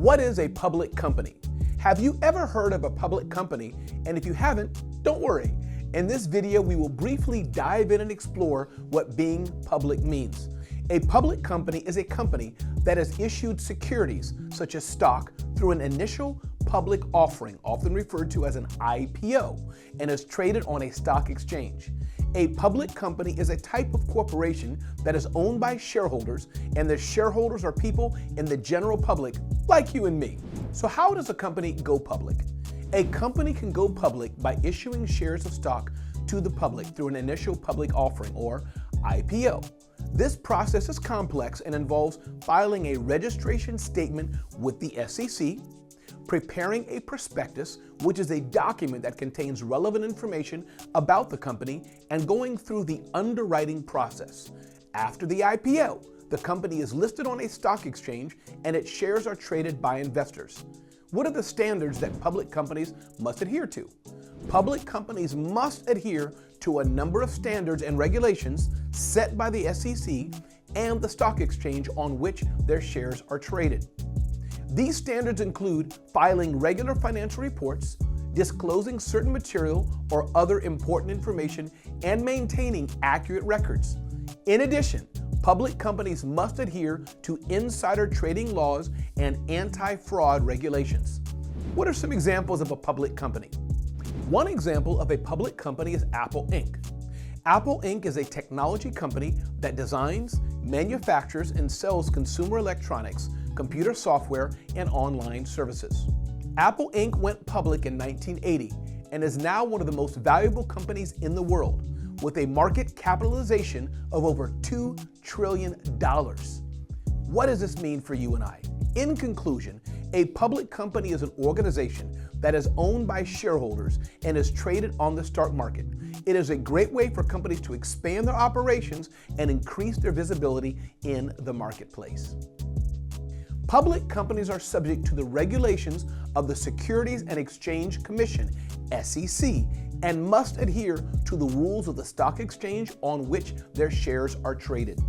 What is a public company? Have you ever heard of a public company? And if you haven't, don't worry. In this video, we will briefly dive in and explore what being public means. A public company is a company that has issued securities, such as stock, through an initial public offering, often referred to as an IPO, and is traded on a stock exchange. A public company is a type of corporation that is owned by shareholders, and the shareholders are people in the general public, like you and me. So how does a company go public? A company can go public by issuing shares of stock to the public through an initial public offering, or IPO. This process is complex and involves filing a registration statement with the SEC, preparing a prospectus, which is a document that contains relevant information about the company, and going through the underwriting process. After the IPO, the company is listed on a stock exchange and its shares are traded by investors. What are the standards that public companies must adhere to? Public companies must adhere to a number of standards and regulations set by the SEC and the stock exchange on which their shares are traded. These standards include filing regular financial reports, disclosing certain material or other important information, and maintaining accurate records. In addition, public companies must adhere to insider trading laws and anti-fraud regulations. What are some examples of a public company? One example of a public company is Apple Inc. Apple Inc. is a technology company that designs, manufactures, and sells consumer electronics, computer software, and online services. Apple Inc. went public in 1980 and is now one of the most valuable companies in the world, with a market capitalization of over $2 trillion. What does this mean for you and I? In conclusion, a public company is an organization that is owned by shareholders and is traded on the stock market. It is a great way for companies to expand their operations and increase their visibility in the marketplace. Public companies are subject to the regulations of the Securities and Exchange Commission, SEC, and must adhere to the rules of the stock exchange on which their shares are traded.